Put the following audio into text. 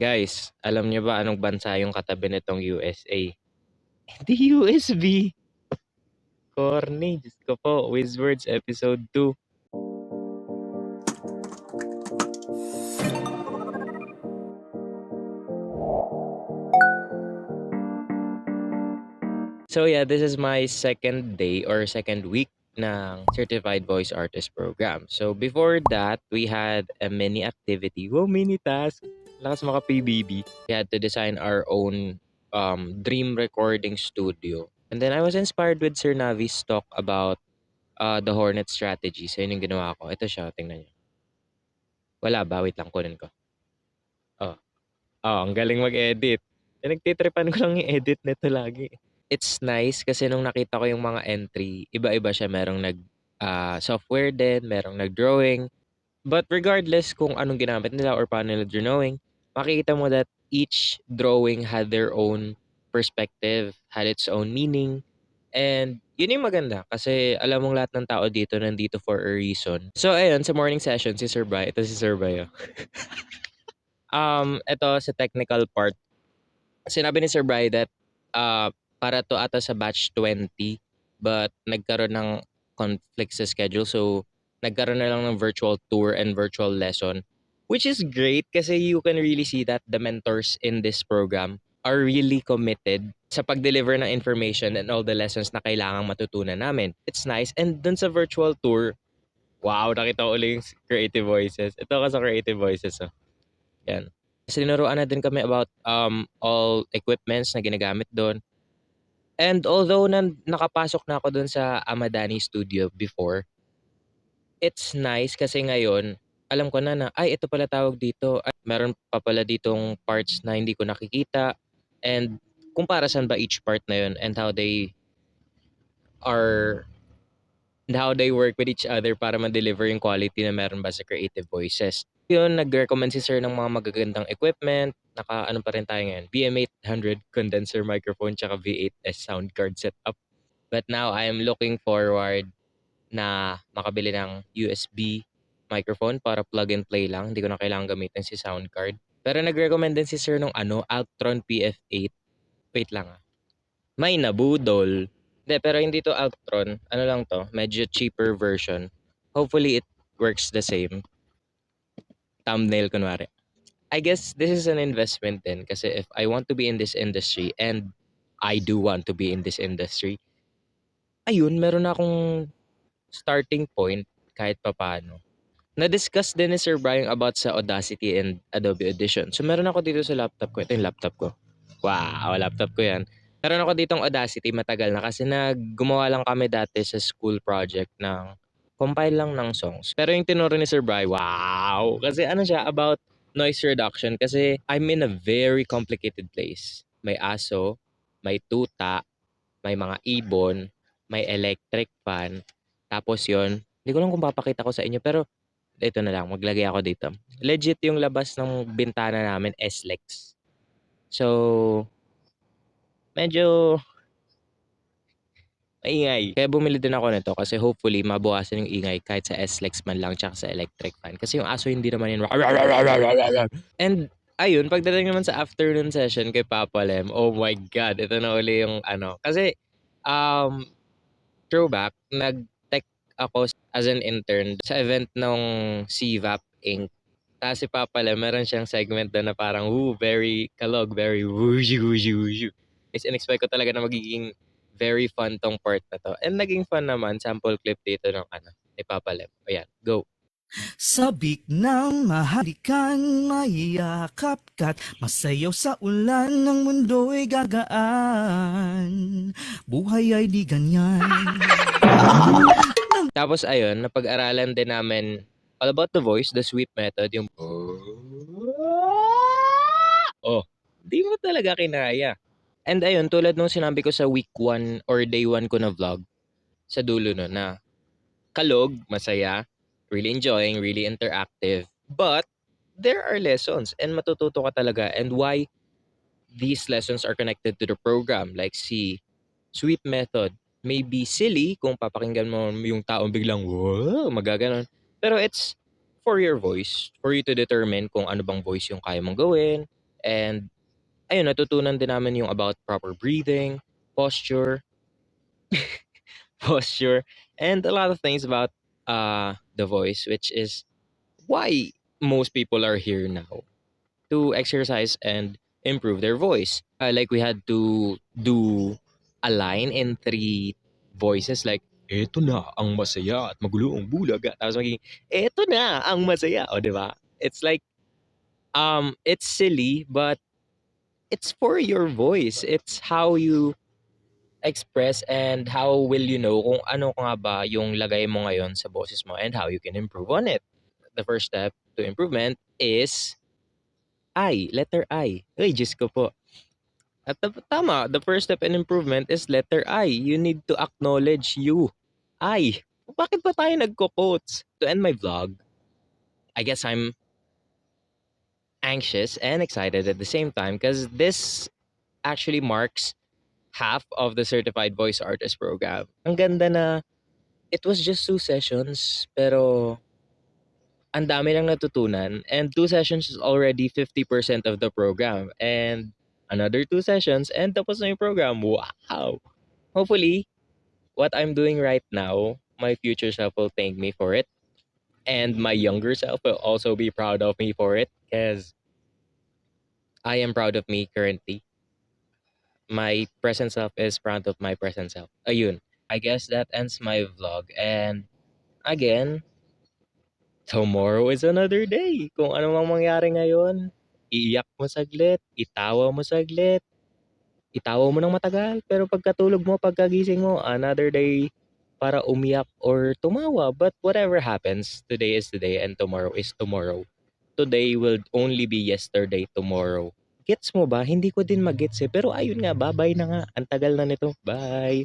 Guys, alam niyo ba anong bansa yung katabi nitong USA? Hindi USB. Corny. Diyos ko po. Wizwords Episode 2. So yeah, this is my second day or second week ng Certified Voice Artist Program. So before that, we had a mini activity. Wow, mini task. Lakas maka PBB. We had to design our own dream recording studio. And then I was inspired with Sir Navi's talk about the Hornet strategy. So yun yung ginawa ko. Ito siya, tingnan niyo. Wala ba? Wait lang, kunin ko. Oh, ang galing mag-edit. Nagtitripan ko lang yung edit nito lagi. It's nice kasi nung nakita ko yung mga entry, iba-iba siya. Merong software din, merong nag-drawing. But regardless kung anong ginamit nila or paano nila drawing, makikita mo that each drawing had their own perspective, had its own meaning. And yun yung maganda kasi alam mong lahat ng tao dito nandito for a reason. So ayun, sa morning session, si Sir Bry, ito si Sir Bry. Ito sa technical part, sinabi ni Sir Bry that para to ata sa batch 20 but nagkaroon ng conflict sa schedule, so nagkaroon na lang ng virtual tour and virtual lesson, which is great kasi you can really see that the mentors in this program are really committed sa pag-deliver ng information and all the lessons na kailangang matutunan namin. It's nice. And dun sa virtual tour, wow, nakita ko ulit yung Creative Voices. Ito ka sa Creative Voices. Oh. Yan. Sinuruan na din kami about all equipments na ginagamit doon. And although nakapasok na ako doon sa Amadani Studio before, it's nice kasi ngayon, alam ko na ay, ito pala tawag dito. Ay, meron pa pala ditong parts na hindi ko nakikita. And kung para saan ba each part na yun and how they are and how they work with each other para ma-deliver yung quality na meron ba sa Creative Voices. Yun, nag-recommend si sir ng mga magagandang equipment. Ano pa rin tayo ngayon? BM800 condenser microphone tsaka V8S sound card setup. But now, I am looking forward na makabili ng USB microphone para plug and play lang. Hindi ko na kailangan gamitin si sound card. Pero nag-recommend din si sir ng Altron PF8. Wait lang May nabudol. Hindi, pero hindi to Altron. Ano lang to? Medyo cheaper version. Hopefully, it works the same. Thumbnail, kunwari. I guess this is an investment din kasi if I want to be in this industry and I do want to be in this industry, ayun, meron na akong starting point kahit papano. Na-discuss din ni Sir Brian about sa Audacity and Adobe Audition. So meron ako dito sa laptop ko. Ito yung laptop ko. Wow, laptop ko yan. Meron ako ditong Audacity matagal na kasi gumawa lang kami dati sa school project ng compile lang ng songs. Pero yung tinuro ni Sir Brian, wow! Kasi ano siya, about noise reduction kasi I'm in a very complicated place. May aso, may tuta, may mga ibon, may electric fan. Tapos yon, hindi ko lang kung papakita ko sa inyo pero ito na lang, maglagay ako dito. Legit yung labas ng bintana namin, SLEX. So, medyo maingay. Kaya bumili din ako nito kasi hopefully mabawasan yung ingay kahit sa SLEX man lang tsaka sa electric fan. Kasi yung aso hindi naman yun. And ayun, pagdating naman sa afternoon session kay Papa Lem, oh my God, ito na uli yung Kasi throwback, nag-tech ako as an intern sa event ng CVAP Inc. Tapos si Papa Lem, meron siyang segment doon na parang, very kalog, very wushu, wushu, wushu. Is in-expect ko talaga na magiging very fun tong part na to. And naging fun naman, sample clip dito ng ni Papa Lem. Ayan, go. Sabik ng mahalikan, mayakap ka't masayaw sa ulan, ng mundo'y gagaan, buhay ay di ganyan. Tapos ayun, napag-aralan din namin all about the voice, the sweep method, yung di mo talaga kinaya. And ayun, tulad nung sinabi ko sa week 1 or day 1 ko na vlog, sa dulo no, na kalog, masaya, really enjoying, really interactive. But there are lessons and matututo ka talaga, and why these lessons are connected to the program. Like si sweep method may be silly kung papakinggan mo yung taong biglang wow, magaganon. Pero it's for your voice, for you to determine kung ano bang voice yung kaya mong gawin, And ayun, natutunan din namin yung about proper breathing, posture, posture, and a lot of things about the voice, which is why most people are here now to exercise and improve their voice. Like we had to do a line in three voices like, eto na ang masaya at magulo ang bulaga. Tapos magiging, eto na ang masaya. O, di ba? It's like, it's silly, but it's for your voice. It's how you express and how will you know kung ano nga ba yung lagay mo ngayon sa boses mo and how you can improve on it. The first step to improvement is letter I. Uy, Diyos ko po. At tama, the first step in improvement is letter I. You need to acknowledge you. I. Bakit ba tayo nagko-quotes? To end my vlog, I guess I'm anxious and excited at the same time because this actually marks half of the Certified Voice Artist program. Ang ganda na it was just 2 sessions pero ang dami lang natutunan and 2 sessions is already 50% of the program and another 2 sessions and tapos na yung program. Wow! Hopefully, what I'm doing right now, my future self will thank me for it and my younger self will also be proud of me for it because I am proud of me currently. My present self is proud of my present self. Ayun. I guess that ends my vlog and again, tomorrow is another day. Kung ano mang mangyari ngayon, iiyak mo saglit, itawa mo ng matagal, pero pagkatulog mo, pagkagising mo, another day para umiyak or tumawa. But whatever happens, today is today and tomorrow is tomorrow. Today will only be yesterday tomorrow. Gets mo ba? Hindi ko din magets eh. Pero ayun nga, bye-bye na nga. Ang tagal na nito. Bye!